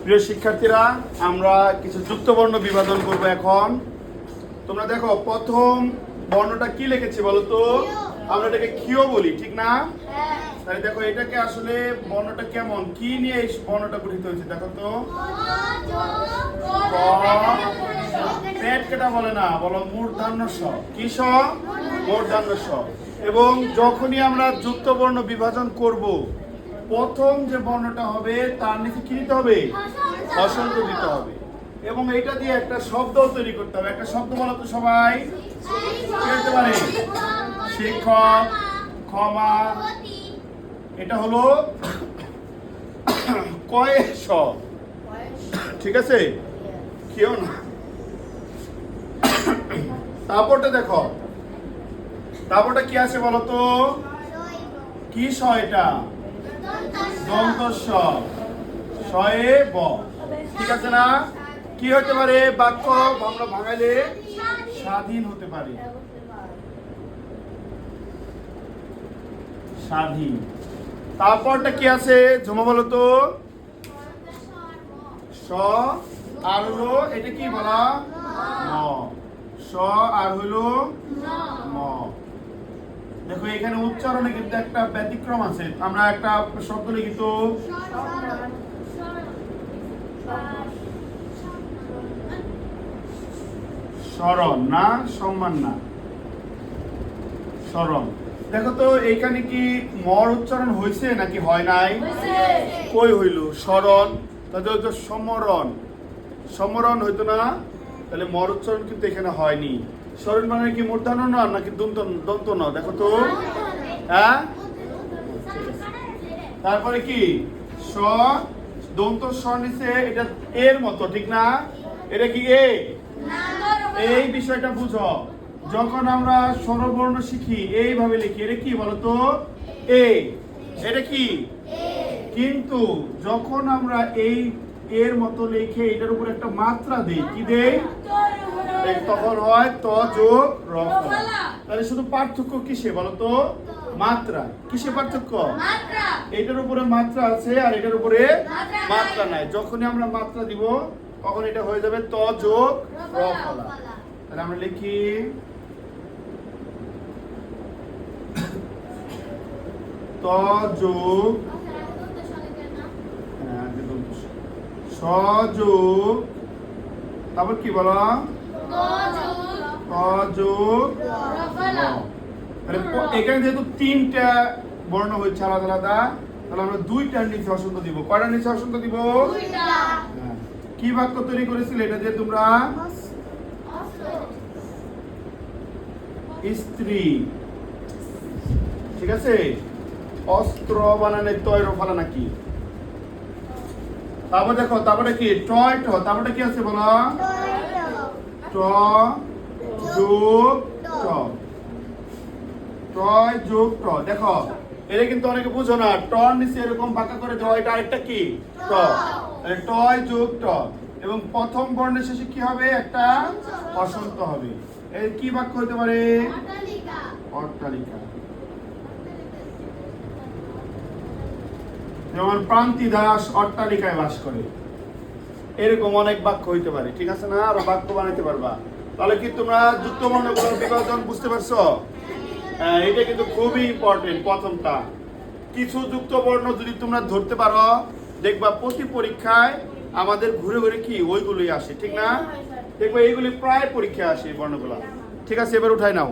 প্রিয় শিক্ষার্থীরা, আমরা কিছু যুক্তবর্ণ বিভাজন করব এখন। তোমরা দেখো, প্রথম বর্ণটা কি লিখেছি বলো তো? আমরা এটাকে ক্ষীয় বলি, ঠিক না? তাহলে দেখো, এটাকে আসলে বর্ণটা কেমন, কি নিয়ে এই বর্ণটা গঠিত হয়েছে দেখো তো। পেট কেটা বলে না, বলো মূর্ধন্য স। কি স? মূর্ধন্য স। এবং যখনই আমরা যুক্তবর্ণ বিভাজন করব, প্রথম যে বর্ণটা হবে তার নিচে কি দিতে হবে? হসন্ত দিতে হবে। এবং এটা দিয়ে একটা শব্দ তৈরি করতে হবে। একটা শব্দ বলো তো সবাই। কি হতে পারে? শিক্ষক, ক্ষমা। এটা হলো কয়ে স, ঠিক আছে? কেউ না। তারপরটা দেখো, তারপরটা কি আছে বলো তো? কি স এটা? দন্ত স, শয়ে ব, ঠিক আছে না? কি হতে পারে? বাক্য আমরা ভাঙাইলে স্বাধীন হতে পারে। স্বাধীন। তারপরটা কি আছে ঝুমা বলো তো? স আর হলো এটা কি বলা? ম। স আর হলো ম। দেখো, এখানে উচ্চারণে কিন্তু একটা ব্যতিক্রম আছে। আমরা একটা শব্দ লিখি তো। স্মরণ না, সম্মান না, স্মরণ। দেখো তো, এইখানে কি মর উচ্চারণ হয়েছে নাকি হয় নাই? কই হইল? স্মরণ, তাহলে হচ্ছে সমরণ। সমরণ হইতো না, তাহলে মর উচ্চারণ কিন্তু এখানে হয়নি। স্মরণ মানে কি মূর্ধন্য ন নাকি দন্ত ন? দেখো তো। হ্যাঁ, তারপরে কি স, দন্ত স নিচে, এটা এর মতো, ঠিক না? এটা কি এ? এই বিষয়টা বুঝো। যখন আমরা স্বরবর্ণ শিখি এইভাবে লিখি, এটা কি বলতো? এ। এটা কি? কিন্তু যখন আমরা এই এর মতো লিখে এটার উপর একটা মাত্রা দেই, কি দেই? তখন হয় ত যোগ র ফলা। তাহলে শুধু পার্থক্য কিসে বলতো? মাত্রা। কিসে পার্থক্য? এটার উপরে মাত্রা আছে আর এটার উপরে মাত্রা নাই। যখনই আমরা মাত্রা দিব তখন এটা হয়ে যাবে ত যোগ র ফলা। তাহলে আমরা লিখি ত যোগ স যোগ, তারপর কি বলা? ত যোগ র। তাহলে এখানে যেহেতু তিনটা বর্ণ হচ্ছে আলাদা আলাদা, তাহলে আমরা দুইটার নিচে হসন্ত দিব। কয়টার নিচে হসন্ত দিব? কি বাক্য তৈরি করেছিল এটা যে তোমরা? স্ত্রী, ঠিক আছে? অস্ত্র বানানে তৈর ফলা নাকি? তারপর দেখো, তারপরে কি টয় ট, তারপরে কি আছে বলো? ট যোগ ট, টয় যোগ ট। দেখো, এটা কিন্তু অনেকে বুঝো না। টর নিচে এরকম বাঁকা করে দেওয়া, এটা আরেকটা কি? ট। টয় যোগ ট। এবং প্রথম বর্ণের শেষে কি হবে? একটা হসন্ত হবে। এর কি বাক্য হতে পারে? অট্টালিকা। যেমন প্রান্তি দাস অট্টালিকায় বাস করে, এরকম অনেক বাক্য হইতে পারে, ঠিক আছে না? আরো বাক্য বানাইতে পারবা। তাহলে কি তোমরা যুক্তবর্ণগুলোর বিভাজন বুঝতে পারছো? এটা কিন্তু খুবই ইম্পর্টেন্ট। প্রথমটা, কিছু যুক্তবর্ণ যদি তোমরা ধরতে পারো, দেখবা প্রতি পরীক্ষায় আমাদের ঘুরে ঘুরে কি ওইগুলোই আসে, ঠিক না? দেখবো এইগুলি প্রায় পরীক্ষায় আসে এই বর্ণগুলো। ঠিক আছে, এবার উঠাই নাও।